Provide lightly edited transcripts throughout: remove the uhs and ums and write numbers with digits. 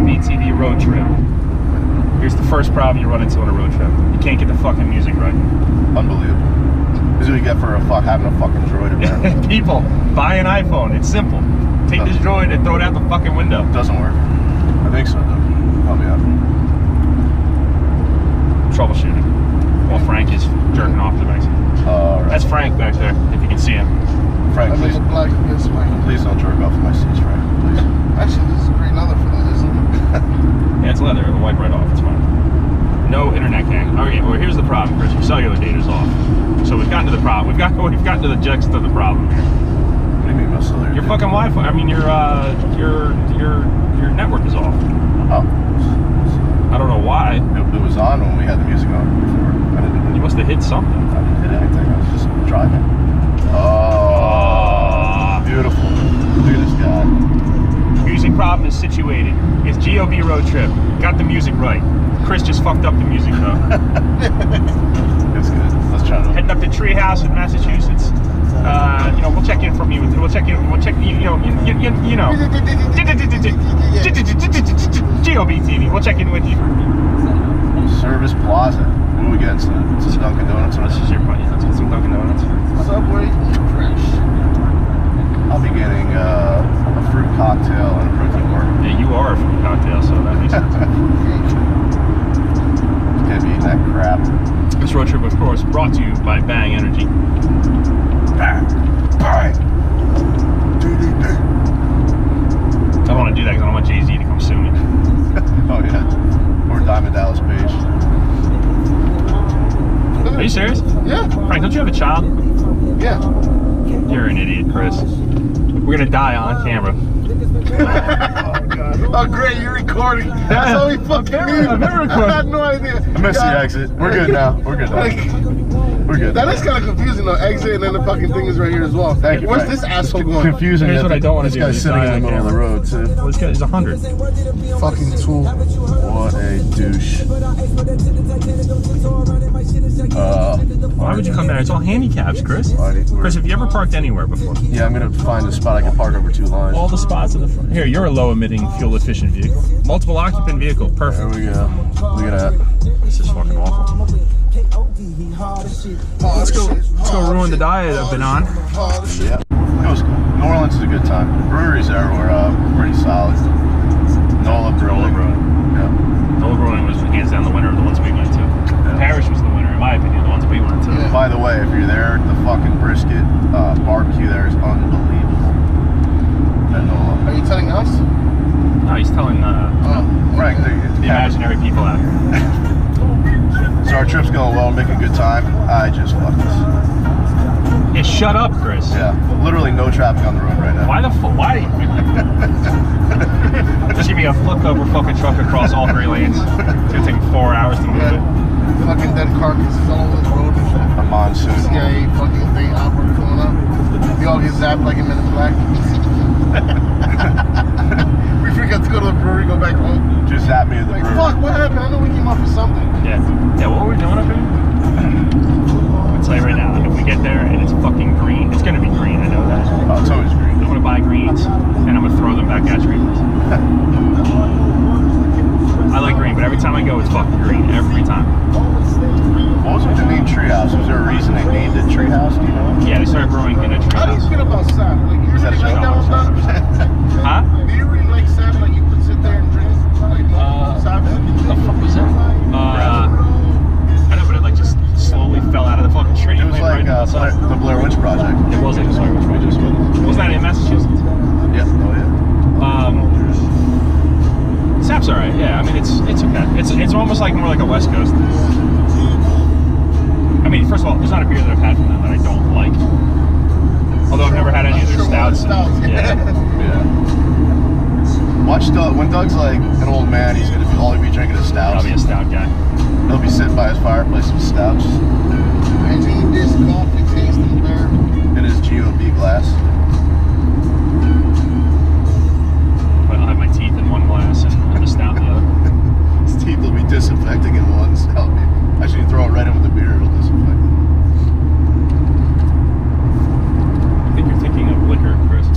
GoB-TV road trip. Here's the first problem you run into on a road trip. You can't get the fucking music right. Unbelievable. This is what you get for having a fucking droid apparently. People, buy an iPhone. It's simple. Take this droid and throw it out the fucking window. Doesn't work. I think so, though. Probably out. Troubleshooting. While Frank is jerking off the back seat. Right. That's Frank back there, if you can see him. Frank, please don't jerk off my seats, Frank. Please. Actually, this is great leather for that, isn't it? Yeah, it's leather. It'll wipe right off. It's fine. No internet connection. Okay, well here's the problem, Chris. Your cellular data's off. So we've gotten to the problem. We've gotten to the gist of the problem here. What do you mean my cellular? Your fucking Wi-Fi. I mean your network is off. Oh. I don't know why. It was on when we had the music on before. You must have hit something. I didn't hit anything. I was just driving. Oh, beautiful. Look at this guy. Music problem is situated. It's GoB road trip. Got the music right. Chris just fucked up the music though. It's good. Let's try it. Heading up to Treehouse in Massachusetts. You know, we'll check in from you. We'll check in. We'll check. You know. GoB-TV. We'll check in with you. Service Plaza. What are we getting? Some Dunkin' Donuts. This is your point. Let's get some Dunkin' Donuts. Subway fresh. I'll be getting a fruit cocktail and a protein bar. Yeah, you are a fruit cocktail, so that makes sense. Gonna be eating that crap. This road trip, of course, brought to you by Bang Energy. Bang! Bang! I don't want to do that because I don't want Jay-Z to come sue me. Oh yeah. Or Diamond Dallas Page. Are you serious? Yeah. Frank, don't you have a child? Yeah. You're an idiot, Chris. We're gonna die on camera. Oh great, you're recording. That's all we fucking need. I've never recorded. I had no idea. I missed the exit. We're good now. We're good now. We're good. That is kind of confusing though. Exit and then the fucking thing is right here as well. Thank you. Where's Frank. this asshole going? Confusing. Here's what I don't want to do. This guy's sitting in the middle of the road too. Well, this guy is 100. Fucking tool. What a douche. Why would you come there? It's all handicaps, Chris. Alrighty. Chris, have you ever parked anywhere before? Yeah, I'm gonna find a spot I can park over 2 lines. All the spots in the front. Here, you're a low-emitting, fuel-efficient vehicle. Multiple occupant vehicle. Perfect. There we go. Look at that. This is fucking awful. Let's go ruin the diet I've been on. Yeah. It was good. New Orleans is a good time. Breweries there were pretty solid. Nola Brewing. Yeah. Nola Brewing was hands down the winner of the ones we went to. Yeah. Parish was the winner, in my opinion, the ones we went to. Yeah. By the way, if you're there, the fucking brisket barbecue there is unbelievable. At Nola. Are you telling us? No, he's telling Frank, the imaginary people out here. So our trip's going well, we're making a good time. I just fucked this. Yeah, shut up, Chris. Yeah, literally no traffic on the road right now. Why the fuck? Why? Just give me a flipped over fucking truck across all 3 lanes. It's gonna take 4 hours to move it. Fucking dead carcasses all over the road and shit. A monsoon. CIA fucking thing outward coming up. We all get zapped like a Men in Black. We forgot to go to the brewery, go back home. Just zap me at the Like, brewery. fuck, what happened? I know we came up with something. Yeah. Yeah, what were we doing up here? I'll tell you right now, if we get there and it's fucking green, it's gonna be green, I know that. Oh, it's always green. I'm gonna buy greens and I'm gonna throw them back at you. I like green, but every time I go, it's fucking green. Every time. What was with the name Treehouse? Was there a reason they named it Treehouse? Do you know? Yeah, they started brewing in a How do you treehouse. feel about sap? Like, you Is that really a like that one done? Huh? Do you really like sap? Like, you could sit there and drink like sap? What the fuck was that? I know, but it like just slowly fell out of the fucking tree. It was like the Blair Witch Project. It was like the Blair Witch Project. Wasn't that in Massachusetts? Yeah. Oh yeah. Sap's alright. Yeah, I mean it's okay. It's almost like more like a West Coast. I mean, first of all, there's not a beer that I've had from them that I don't like. Although I've never had any of their stouts. Yeah. Yeah. Watch Doug. When Doug's like an old man, he's gonna be all he'll be drinking is stouts. I'll be a stout guy. He'll be sitting by his fireplace with stouts I need this coffee tasting beer. in his GoB glass. But I'll have my teeth in one glass and the stout in the other. His teeth will be disinfecting in one. So actually, you throw it right in with the beer, it'll disinfect it. I think you're thinking of liquor, Chris. I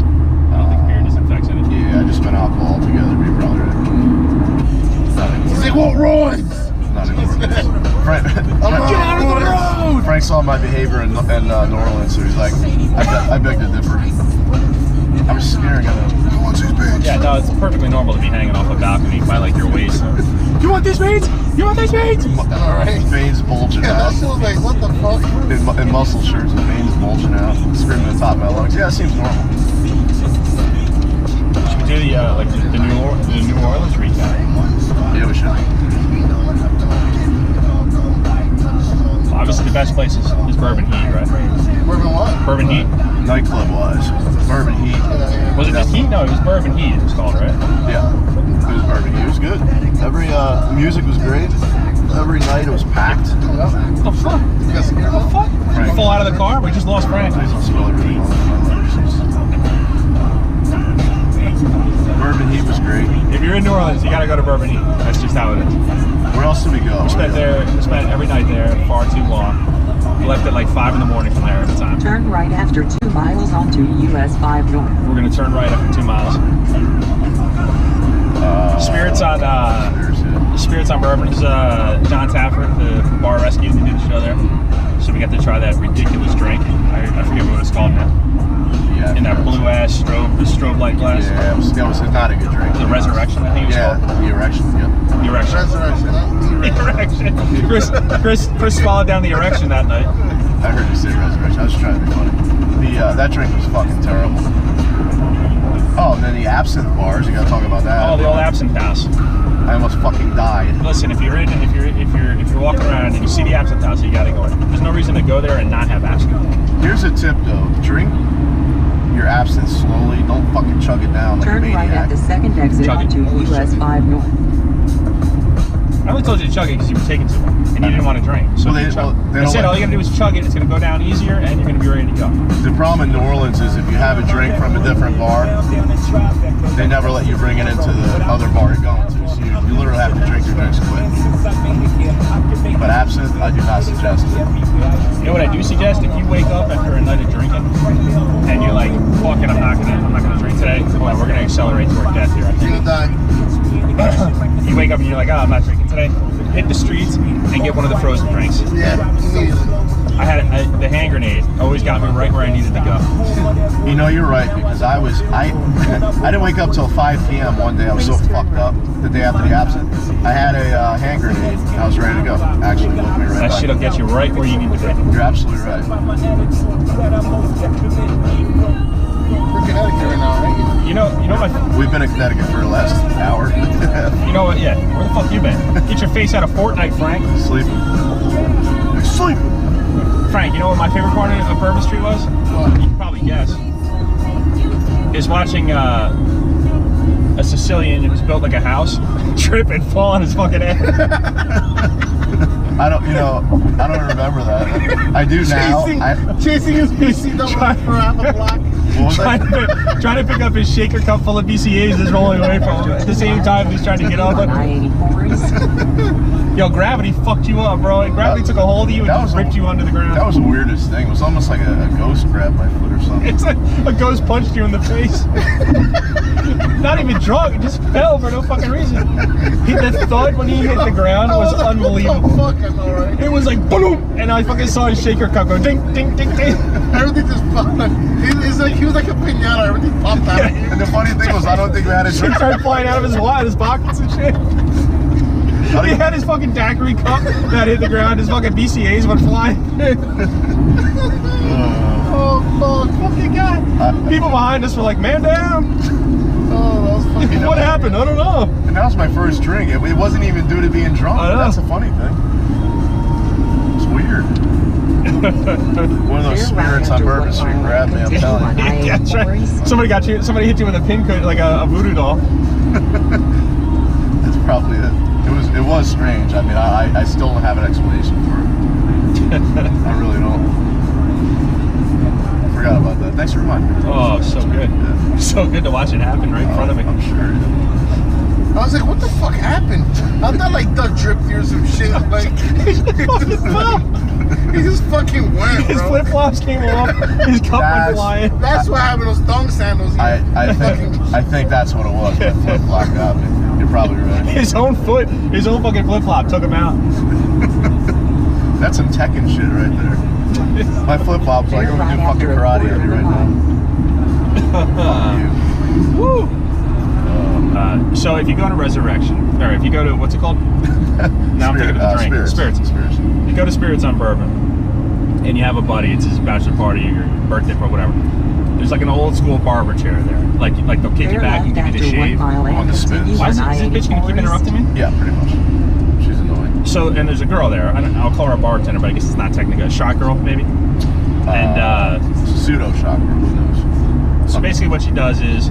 don't think beer disinfects anything. Yeah, I just meant alcohol altogether. Be probably right. Frank, Get out of the road! Frank saw my behavior in New Orleans, so he's like, I beg to differ. I was staring at him. Who wants these beans? Yeah, no, it's perfectly normal to be hanging off a balcony by like your waist. You want these beans? You want these beans? Alright. Veins bulging Yeah, out. that shit was like, what the fuck? In muscle shirts, the veins bulging out, screaming at the top of my lungs. Yeah, it seems normal. Should we do the like the New Orleans recap? Yeah, we should. Obviously, the best place is Bourbon Heat, right? Bourbon what? Bourbon Heat. Nightclub wise, Bourbon Heat. Was it just Heat? No, it was Bourbon Heat. It was called, right? Yeah, it was Bourbon Heat. It was good. Every the music was great. Every night it was packed. Yeah. What the fuck? You got some gear? What the fuck? Did you fall out of the car? We just lost Frank. Please don't spill everything all over my legs. Bourbon Heat was great. If you're in New Orleans, you gotta go to Bourbon Heat. That's just how it is. Where else did we go? We spent every night there, far too long. We left at like 5 in the morning from there every time. Turn right after 2 miles onto US 5 North. We're gonna turn right after 2 miles. Spirits on Bourbon's John Tafford, the Bar Rescue. They do the show there, so we got to try that ridiculous drink. I forget what it's called now. Yeah. In that blue ass strobe light glass. Yeah, it was not a good drink. The Resurrection, I think it was Yeah, called. the erection. Yep. The Erection. Resurrection, not Erection. Chris swallowed down the erection that night. I heard you say resurrection. I was trying to be funny. That drink was fucking terrible. Oh, and then the absinthe bars. You gotta talk about that. Oh, the old absinthe house. I almost fucking died. Listen, if you're walking around and you see the absinthe house, you gotta go in. There's no reason to go there and not have absinthe. Here's a tip though: drink your absinthe slowly. Don't fucking chug it down like a Turn right maniac. at the second exit Chug it. onto US 5 North. I only told you to chug it because you were taking too long and you didn't want to drink. So Well, they I don't said let- all you gotta do is chug it. It's gonna go down easier, and you're gonna be ready to go. The problem in New Orleans is if you have a drink from a different bar, they never let you bring it into the other bar you're going to. So you literally have to drink your drinks quick. But absinthe, I do not suggest it. You know what I do suggest? If you wake up after a night of drinking and you're like, "Fuck it, I'm not gonna drink today. Well, we're gonna accelerate toward death here." I You're think. gonna die. You wake up and you're like, "Oh, I'm not drinking today." Hit the streets and get one of the frozen drinks. Yeah, immediately. I had the hand grenade. Always got me right where I needed to go. You know, you're right, because I didn't wake up till 5 p.m. one day. I was so fucked up the day after the absinthe. I had a hand grenade. I was ready to go. Actually, woke me right That back. shit'll get you right where you need to be. You're absolutely right. We're Connecticut right now, right? You know my. We've been in Connecticut for the last hour. You know what? Yeah. Where the fuck you been? Get your face out of Fortnite, Frank. Sleeping. Sleeping. Frank, you know what my favorite part of Bourbon Street was? What? You can probably guess. Is watching a Sicilian who's built like a house trip and fall on his fucking head. I don't remember that. I do now. Chasing his PC double for half a block. What was trying to pick up his shaker cup full of BCAs is rolling away from him. At the same time, he's trying to get up. On I-84 East. Yo, gravity fucked you up, bro. Gravity took a hold of you and just ripped you under the ground. That was the weirdest thing. It was almost like a ghost grabbed my foot or something. It's like a ghost punched you in the face. Not even drunk, it just fell for no fucking reason. The thud when he hit the ground was unbelievable. What the fuck, I know, right? It was like boom, and I fucking saw his shaker cup go ding, ding, ding, ding. Everything just popped. He was like a piñata. Everything popped out. Yeah. And the funny thing was, I don't think we had a Shit drink. started flying out of his pockets and shit. He had his fucking daiquiri cup that hit the ground. His fucking BCAs went flying. Oh fuck! Fucking guy. People behind us were like, "Man down." Oh, that was fucking. What happened? I don't know. And that was my first drink. It wasn't even due to being drunk. I know. That's a funny thing. It's weird. One of those spirits on Bourbon Street grabbed me. I'm telling you. Yeah, that's right. Somebody got you. Somebody hit you with a pin cushion, like a voodoo doll. That's probably it. It was strange. I mean, I still don't have an explanation for it. I really don't. I forgot about that. Thanks for reminding me. Oh, so good. Yeah. So good to watch it happen right in front of me. I'm sure. I was like, what the fuck happened? I thought like duck dripped or some shit. Like, he just fucking went, His bro. flip flops came off. His cup went flying. That's what happened. Those thong sandals. I think that's what it was. That flip flop got me. You're probably right. His own fucking flip flop took him out. That's some Tekken shit right there. My flip flops like I'm gonna do fucking karate on you right now. Fuck you. Woo! So if you go to Resurrection, or if you go to, what's it called? Now I'm thinking of the drink. Spirits. You go to Spirits on Bourbon, and you have a buddy, it's his bachelor party, or your birthday or whatever. There's like an old school barber chair there. Like they'll kick you back and give you the shave. On the spins. Why is this bitch gonna keep interrupting me? Yeah, pretty much. She's annoying. So, and there's a girl there. I'll call her a bartender, but I guess it's not technically a shot girl, maybe. And pseudo shot girl, who knows? so basically what she does is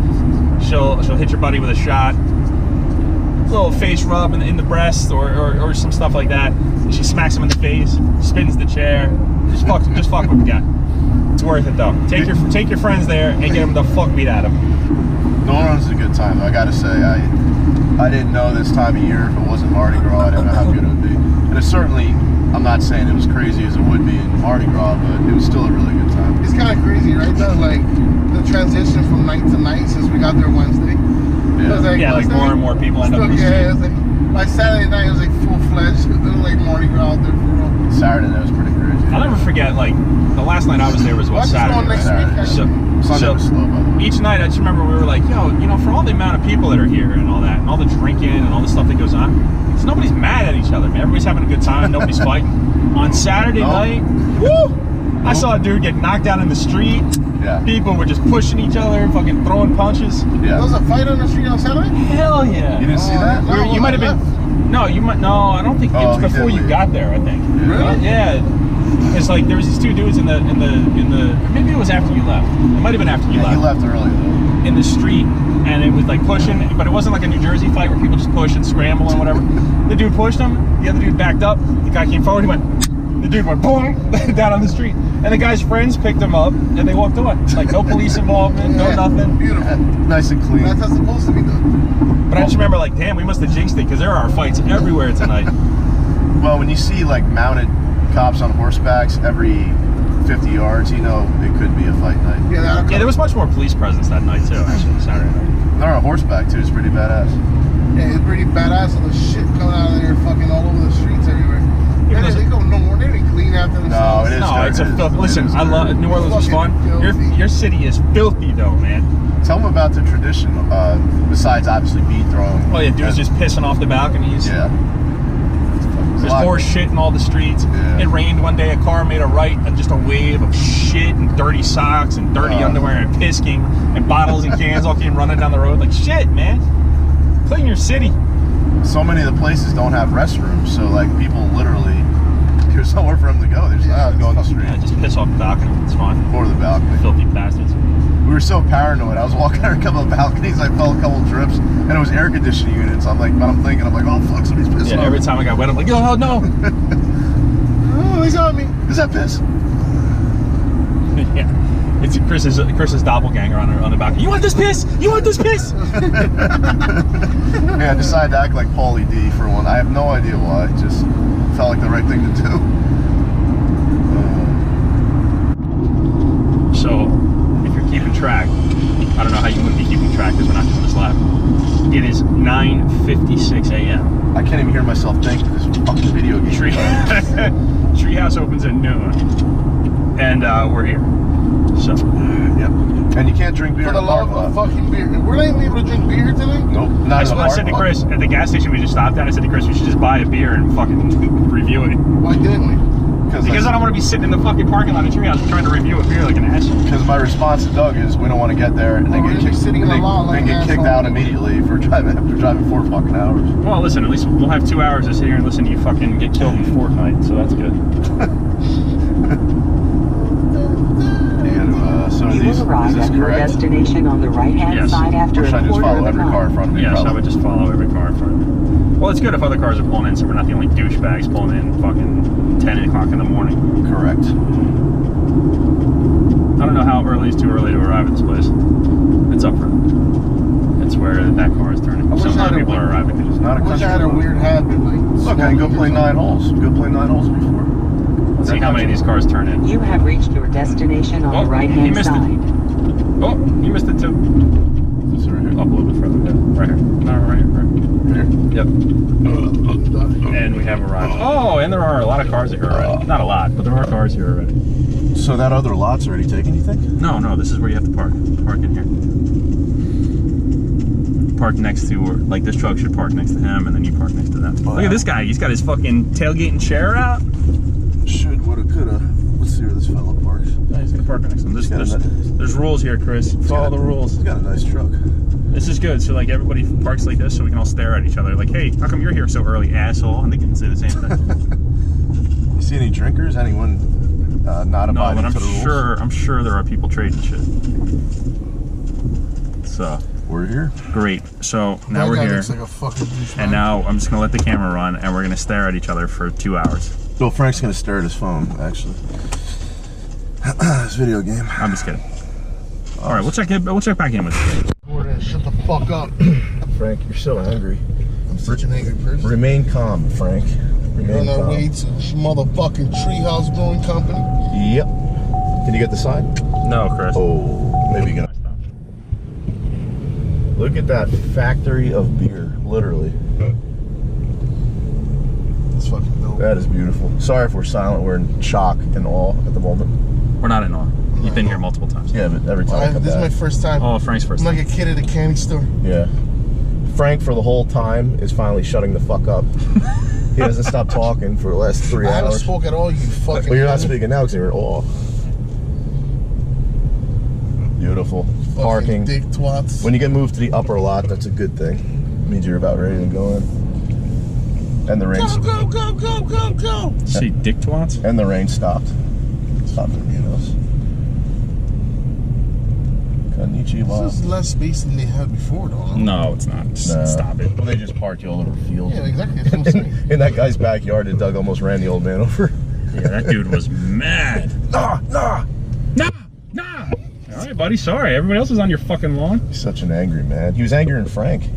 she'll hit your buddy with a shot, a little face rub in the breast or some stuff like that. She smacks him in the face, spins the chair, just fuck with the guy. It's worth it though. Take your friends there and get them the fuck beat out of them. No one's a good time. I gotta say, I didn't know this time of year if it wasn't Mardi Gras, I didn't know how good it would be. And it certainly, I'm not saying it was crazy as it would be in Mardi Gras, but it was still a really good time. It's kind of crazy, right? Though, like the transition from night to night since we got there Wednesday. Yeah, like more and more people end up in the street. Yeah, it was like by Saturday night it was like full fledged. It was like Mardi Gras out there for real. Saturday night was pretty crazy. I'll never forget, like the last night I was there was Saturday. Next week, Sunday was slow, by the way. Each night I just remember we were like, yo, for all the amount of people that are here and all that, and all the drinking and all the stuff that goes on, it's nobody's mad at each other, man. Everybody's having a good time. Nobody's fighting. On Saturday night, woo! I saw a dude get knocked out in the street. Yeah. People were just pushing each other, fucking throwing punches. Yeah. There was a fight on the street on Saturday? Hell yeah. You didn't see that? No, You might have been. No, you might. No, I don't think it was before you got there. I think. Really? Yeah. It's like there was these two dudes in the. Maybe it was after you left. It might have been after you left. He left early though. In the street, and it was like pushing, but it wasn't like a New Jersey fight where people just push and scramble and whatever. The dude pushed him. The other dude backed up. The guy came forward. He went. The dude went boom down on the street, and the guy's friends picked him up and they walked away. Like no police involvement, no nothing. Beautiful. Nice and clean. That's how it's supposed to be done. But I just remember like, damn, we must have jinxed it because there are fights everywhere tonight. Well, when you see like mounted cops on horsebacks every 50 yards, you know it could be a fight night. Yeah, There was much more police presence that night too. Actually, Saturday night. They're on horseback too. It's pretty badass. Yeah, it's pretty badass. All the shit coming out of there, fucking all over the streets everywhere. They go no more. They didn't clean after themselves. No, it is. No, it's a filthy. Listen, I love New Orleans was fun. Your city is filthy though, man. Tell them about the tradition. Besides obviously bead throwing. Oh yeah, dudes just pissing off the balconies. Yeah. There's horse shit in all the streets. Yeah. It rained one day. A car made a right, and just a wave of shit and dirty socks and dirty underwear and pisking and bottles and cans all came running down the road. Like shit, man. Clean your city. So many of the places don't have restrooms, so like people literally, there's nowhere for them to go. They're just go on the street. Yeah, just piss off the balcony. It's fine. Or the balcony. Filthy bastards. We were so paranoid. I was walking on a couple of balconies. I felt a couple of drips, and it was air conditioning units. I'm like, but I'm thinking, oh fuck, somebody's pissing off. Every time I got wet, I'm like, oh no. Oh, he's on me. Is that piss? Yeah. It's Chris's doppelganger on the balcony. You want this piss? You want this piss? Yeah, I decided to act like Paulie D for one. I have no idea why. It just felt like the right thing to do. So, if you're keeping track, I don't know how you wouldn't be keeping track because we're not doing this live. It is 9:56 a.m. I can't even hear myself think of this fucking video game. Treehouse opens at noon, and we're here. So, yep. And you can't drink beer For in the the park love of lot. fucking beer. We're not even able to drink beer today? Nope. Not in the I park said to lot. Chris at the gas station we just stopped at. I said to Chris, we should just buy a beer and fucking review it. Why didn't we? Because I don't want to be sitting in the fucking parking lot of Treehouse trying to review a beer like an ass. Because my response to Doug is, we don't want to get there and then get kicked, sitting in the lot like get an kicked asshole. out immediately for driving 4 fucking hours. Well, listen, at least we'll have 2 hours to sit here and listen to you fucking get killed in Fortnite, so that's good. So You will arrive at your destination on the right-hand Yes. side after Or should I a just quarter follow of a every car in mile. front of me? Yes, I probably? would just follow every car in front of me. Well, it's good if other cars are pulling in, so we're not the only douchebags pulling in fucking 10 o'clock in the morning. Correct. I don't know how early is too early to arrive at this place. It's up for It's where that car is turning. I wish So a I lot had of a people are arriving. It's not a I wish country I had a club. weird habit. Like, Look, I can go play 9 holes. Go play 9 holes before. Let's see how many of these cars turn in. You have reached your destination on Oh, the he right-hand missed it. side. Oh, you missed it too. This right here. Up a little bit further. Yeah, right here. No, right here. Right here. Here? Yep. And we have arrived. Oh, and there are a lot of cars here already. Not a lot, but there are cars here already. So that other lot's already taken, you think? No, no, this is where you have to park. Park in here. Park next to, like this truck should park next to him, and then you park next to them. Look at this guy. He's got his fucking tailgating chair out. Should, woulda, coulda. Let's see where this fella parks. Yeah, he's gonna park next to him. There's rules here, Chris. Follow the rules. He's got a nice truck. This is good. So like everybody parks like this, so we can all stare at each other. Like, hey, how come you're here so early, asshole? And they can say the same thing. You see any drinkers? Anyone not abiding to the rules? I'm sure there are people trading shit. So we're here. Great. So now we're here, like a fucking and now I'm just gonna let the camera run, and we're gonna stare at each other for 2 hours. Well, Frank's gonna stare at his phone, actually. His video game. I'm just kidding. All right, we'll check back in with you. Shut the fuck up. Frank, you're so angry. I'm such an angry person. Remain calm, Frank. Remain on our calm. way to motherfucking Treehouse Brewing Company. Yep. Can you get the sign? No, Chris. Oh, maybe you can. Look at that factory of beer, literally. That's fucking dope. That is beautiful. Sorry if we're silent. We're in shock and awe at the moment. We're not in awe. You've been here multiple times. Yeah, but every time I come this back. is my first time. Oh, Frank's first I'm time. like a kid at a candy store. Yeah. Frank, for the whole time, is finally shutting the fuck up. He hasn't stopped talking for the last 3 I hours. haven't spoke at all, you fucking. Well, you're not speaking now because you're in awe. Beautiful. Fucking Parking. dick twats. When you get moved to the upper lot, that's a good thing. It means you're about ready to go in. And the rain. Go. See, dick twats? And the rain stopped. Stopped for me and us. Konnichiwa. This is less space than they had before, though. No, it's not. Just stop it. Well, they just parked you all over the field. Yeah, exactly. That's what I'm saying. In that guy's backyard, and Doug almost ran the old man over. Yeah, that dude was mad. Nah. All right, buddy. Sorry. Everybody else is on your fucking lawn. He's such an angry man. He was angrier than Frank.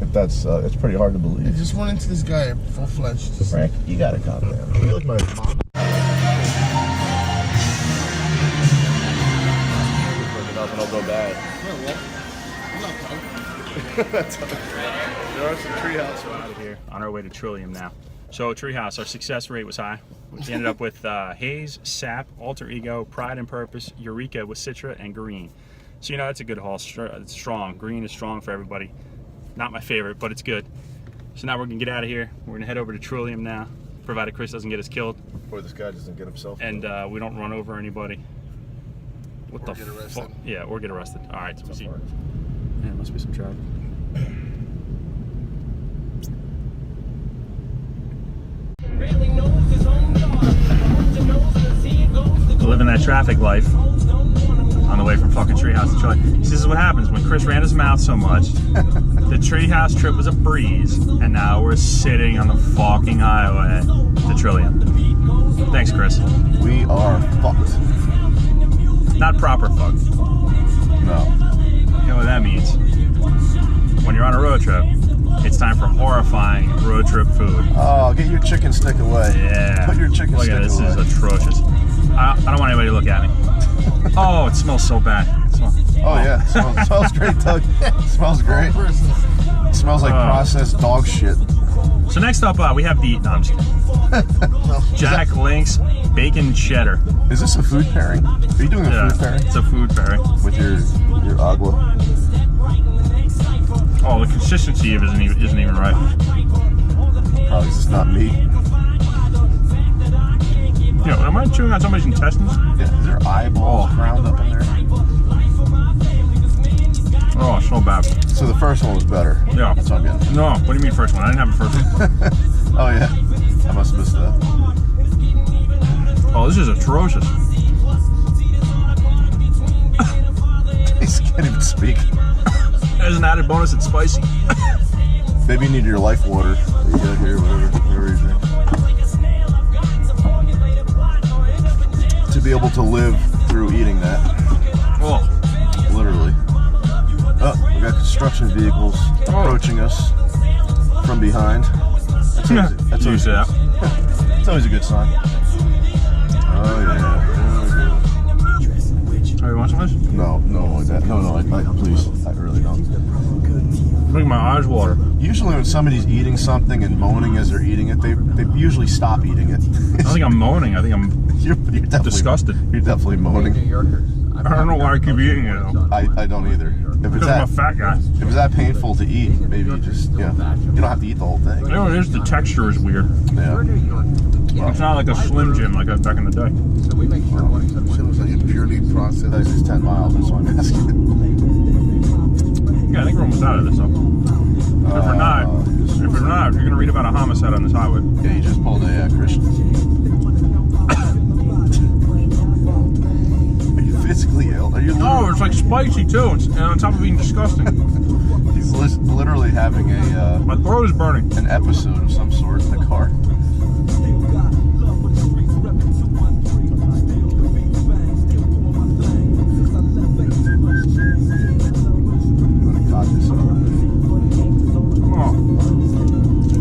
If that's, it's pretty hard to They believe. just went into this guy full-fledged. Frank, you gotta calm down. You look my mom. Nothing will go bad. There are some treehouse Out of here on our way to Trillium now. So Treehouse, our success rate was high. We ended up with Haze, Sap, Alter Ego, Pride and Purpose, Eureka with Citra, and Green. So you know that's a good haul. It's strong. Green is strong for everybody. Not my favorite, but it's good. So now we're gonna get out of here. We're gonna head over to Trillium now, provided Chris doesn't get us killed. Or this guy doesn't get himself. And we don't run over anybody. What the get arrested. fuck? Yeah, or get arrested. All right, so we see. Yeah, must be some traffic. Living that traffic life on the way from fucking Treehouse to Trillium. This is what happens when Chris ran his mouth so much. The Treehouse trip was a breeze, and now we're sitting on the fucking highway to Trillium. Thanks, Chris. We are fucked. Not proper fucked. No. You know what that means? When you're on a road trip, it's time for horrifying road trip food. Oh, get your chicken stick away. Yeah. Put your chicken stick away. Look at this. This is atrocious. I don't want anybody to look at me. Oh, it smells so bad. Oh yeah, smells great, Doug. Smells great. It smells like processed dog shit. So next up, we have the. No, I'm just kidding. Jack Link's bacon cheddar. Is this a food pairing? Are you doing a food pairing? It's a food pairing With your agua? Oh, the consistency of it isn't even right. Probably just not meat. You know, am I chewing on somebody's intestines? Yeah, is there eyeballs ground up in there? Oh, it's so bad. So the first one was better. Yeah. That's what I'm getting. No, what do you mean first one? I didn't have a first one. Oh yeah, I must have missed that. Oh, this is atrocious. He can't even speak. As an added bonus, it's spicy. Maybe you need your life water that you got here, whatever you drink. To be able to live through eating that. Oh. Literally. Oh, we got construction vehicles approaching us from behind. That's always a good sign. Oh yeah. Are you watching this? No, like that. No, please. I really don't. making my eyes water. Usually when somebody's eating something and moaning as they're eating it, they usually stop eating it. I think I'm moaning. I think I'm you're disgusted. You're definitely moaning. I don't know why I keep eating it though. I don't either. Because I'm a fat guy. If it's that painful to eat, maybe you just, you don't have to eat the whole thing. You know what it is? The texture is weird. Yeah. It's not like a Slim Jim like back in the day. So we make sure it was like a purely processed. That's just 10 miles, that's why I'm asking. Yeah, I think we're almost out of this though. If we're not, you're gonna read about a homicide on this highway. Yeah, you just pulled a Christian. Are you physically ill? Are you? No, it's like spicy too, and on top of being disgusting. He's literally having a. My throat is burning. An episode of some sort in the car.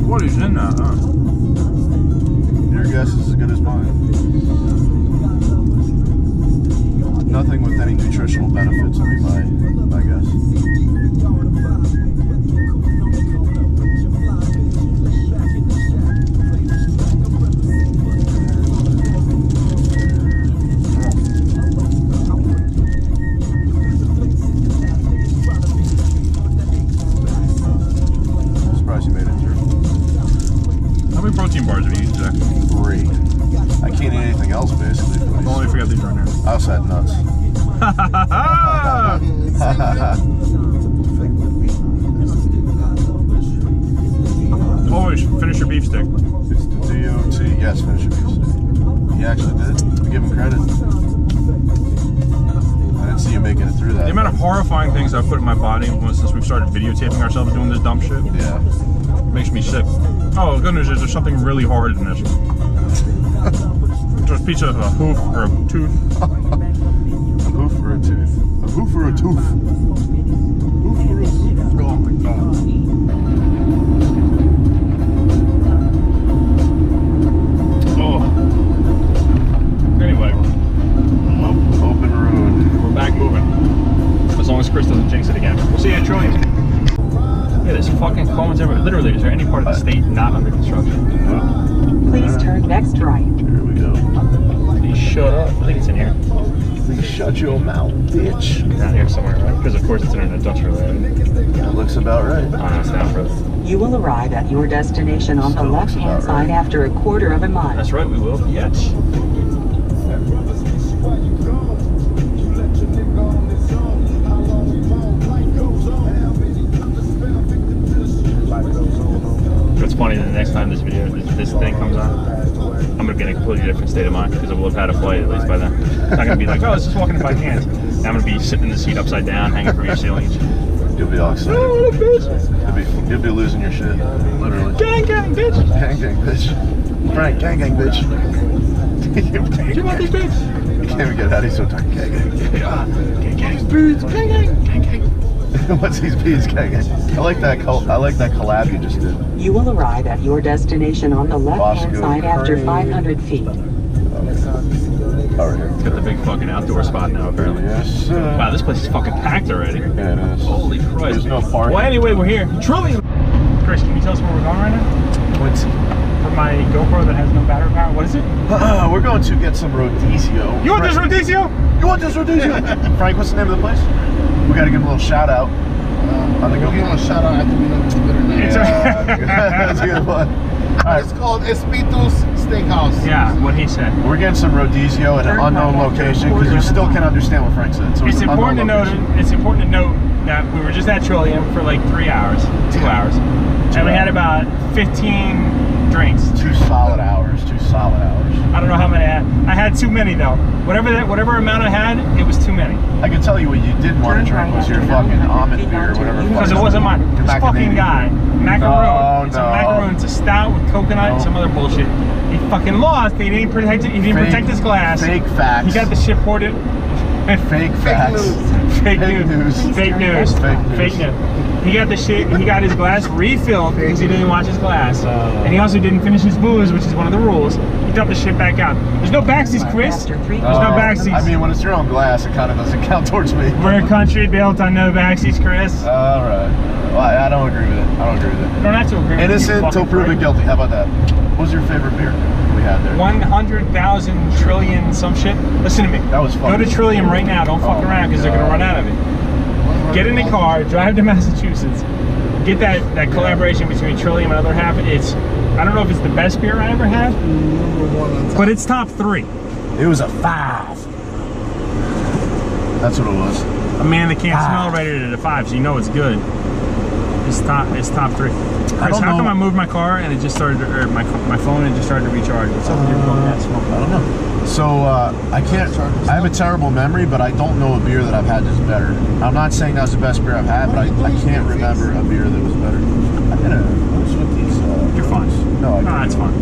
What is in that, huh? Your guess is as good as mine. Nothing with any nutritional benefits would be my guess. Protein bars are you eating today? 3. I can't eat anything else basically. I've only forgot these right now. I also had nuts. Always finish your beef stick. It's the DOT. Yes, finish your beef stick. He actually did. We give him credit. I didn't see you making it through that. The amount of horrifying things I've put in my body since we've started videotaping ourselves doing this dumb shit. Yeah. Makes me sick. Oh, the good news is there's something really hard in this. Just a piece of a hoof or a tooth. A hoof or a tooth? A hoof or a tooth? Hoof or a tooth? Oh my god. Oh. Anyway. Open road. We're back moving. As long as Chris doesn't jinx it again. We'll see you at Trillium. Yeah, there's fucking cones everywhere. Literally, is there any part of the state not under construction? Please turn next right. Here we go. Please shut up. I think it's in here. Please shut your mouth, bitch. Down here somewhere, right? Because of course it's in an industrial area. That looks about right. Oh, no, it's down further. You will arrive at your destination on the left-hand side after a quarter of a mile. That's right, we will. Yes. It's funny that the next time this thing comes on, I'm gonna be in a completely different state of mind because I will have had a flight at least by then. I'm not gonna be like, oh, let's just walk in by hands. I'm gonna be sitting in the seat upside down, hanging from your ceiling. You'll be all excited. Oh, bitch. You'll be losing your shit, literally. Gang, gang, bitch. Gang, gang, bitch. Frank, gang, gang, bitch. You want this bitch? I can't even get out. He's so tight. Gang, gang. Gang, gang, beads. Gang, gang, gang, gang. What's these beads, gang, gang? I like that collab you just did. You will arrive at your destination on the left-hand side after 500 feet. All right. It's got the big fucking outdoor spot now, apparently. Yes. Wow, this place is fucking packed already. Yeah, it is. Holy Christ. There's no parking. Well, anyway, we're here. Trillium. Chris, can you tell us where we're going right now? Quincy. For my GoPro that has no battery power. What is it? We're going to get some rodizio. You want this rodizio? You want this rodizio? Frank, what's the name of the place? We got to give him a little shout out. We'll give him a shout out after we know it's better name. That's a good one. Right. It's called Espito's Steakhouse. Yeah, what he said. We're getting some rodizio at an unknown location because you still can't understand what Frank said. So It's important to note that we were just at Trillium for like 3 hours, 2 hours, and we had about 15 drinks. 2 solid hours. 2 solid hours. I don't know how many I had. I had too many though. Whatever amount I had, it was too many. I can tell you what you didn't want to drink was your fucking almond beer or whatever. Because it wasn't mine. This fucking guy, macaroon. It's a macaroon. It's a stout with coconut and some other bullshit. He fucking lost. He didn't protect it. He didn't protect his glass. Fake facts. He got the shit poured in. Fake facts. Fake news. Fake news. Fake news. He got the shit. He got his glass refilled because he didn't wash his glass, and he also didn't finish his booze, which is one of the rules. He dumped the shit back out. There's no backseats, Chris. There's no backseats. I mean, when it's your own glass, it kind of doesn't count towards me. We're a country built on no backseats, Chris. All right. Well, I don't don't agree with it. I don't agree with it. You don't have to agree with it. Innocent until proven guilty. How about that? What was your favorite beer we had there? 100,000 trillion some shit. Listen to me. That was fun. Go to Trillium right now. Don't fuck around because they're gonna run out of it. Get in the car, drive to Massachusetts, get that collaboration between Trillium and other half. It's, I don't know if it's the best beer I ever had, but it's top 3. It was a 5. That's what it was. A man that can't smell rated at a 5, so you know it's good. It's top 3. Chris, how come I moved my car and it just started, or my phone and it just started to recharge? What's up with your phone? I don't know. So I have a terrible memory, but I don't know a beer that I've had that's better. I'm not saying that was the best beer I've had, but I can't remember a beer that was better. I'm gonna with these. You're fine. No, it's fine.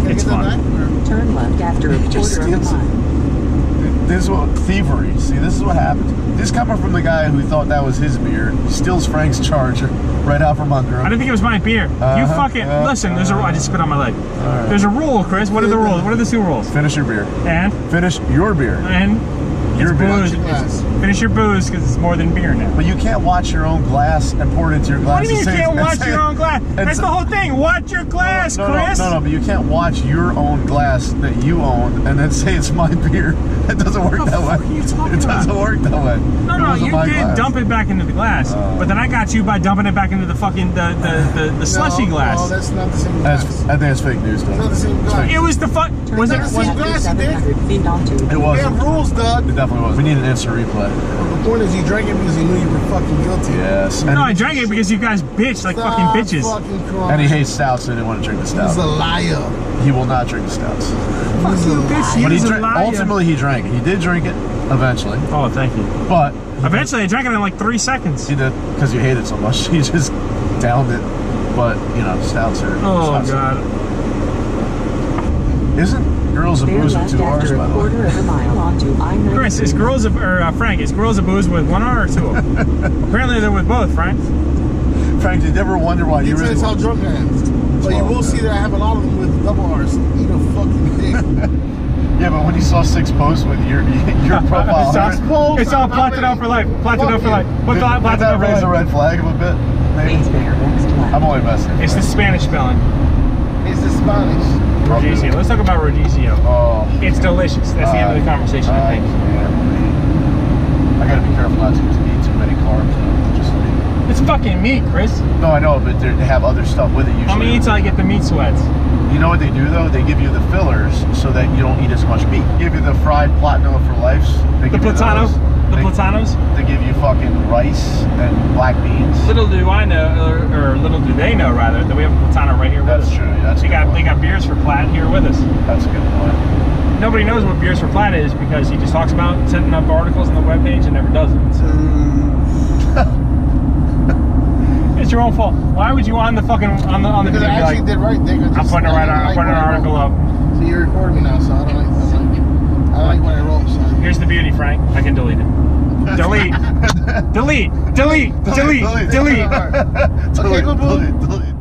It's fine. Turn left after a quarter of a mile. This is what thievery. See, this is what happens. This coming from the guy who thought that was his beer. He steals Frank's Charger right out from under him. I didn't think it was my beer. You fucking listen. There's a rule. I just spit on my leg. Right. There's a rule, Chris. What are the rules? What are the 2 rules? Finish your beer. And finish your beer. And your booze. Finish your booze because it's more than beer now. But you can't watch your own glass and pour it into your glass. What do you mean you can't watch your own glass? That's the whole thing. Watch your glass, Chris. No, but you can't watch your own glass that you own and then say it's my beer. It doesn't work that way. It doesn't work that way. No, you did dump it back into the glass, but then I got you by dumping it back into the fucking the slushy glass. No, that's not the same glass. I think it's fake news, though. It's not the same glass. It was the fuck. Was it? Was it glass you did? It was. They have rules, Doug. It definitely was. We need an instant replay. Well, the point is, you drank it because you knew you were fucking guilty. Yes. No, I drank it because you guys bitch like fucking bitches. And he hates stouts, so he didn't want to drink the stout. He's a liar. He will not drink the stouts. Fuck you, bitch. But ultimately, he drank it. He did drink it eventually. Oh, thank you. But eventually, I drank it in like 3 seconds. He did because you hate it so much. He just downed it. But you know, stouts are. Oh God. Isn't Girls of Booze with 2 R's, by the way? Chris, is Girls of Frank? Is Girls of Booze with 1 R or 2? Apparently, they're with both, Frank. Frank, did you ever wonder why you really? Depends how drunk I am. But you will see that I have a lot of them with double R's. Eat a fucking dick. Yeah, but when you saw 6 posts with your profile, it's all platinum for life. Platinum for life. Did that raise a red flag of a bit? Maybe. I'm only messing. It's the Spanish spelling. It's the Spanish. Rodizio. Let's talk about rodizio. Oh. It's delicious. That's the end of the conversation, I think. I gotta be careful not to eat too many carbs, though. Just like... It's fucking meat, Chris. No, I know, but they have other stuff with it usually. How many eats I get the meat sweats? You know what they do, though? They give you the fillers so that you don't eat as much meat. They give you the fried platinum for life. The platano? The platanos? They give you fucking rice and black beans. Little do I know, or little do they know, rather, that we have a platano right here with us. That's true. That's they got Beers for Plat here with us. That's a good point. Nobody knows what Beers for Plat is because he just talks about setting up articles on the webpage and never does it. So. It's your own fault. Why would you on the fucking on the because video? I actually did right thing. I'm putting it right on. I'm putting an article up. So you're recording me now, so I like what I wrote. So. Here's the beauty, Frank. I can delete it. Delete. Delete. Delete. Delete. Delete. Okay, delete.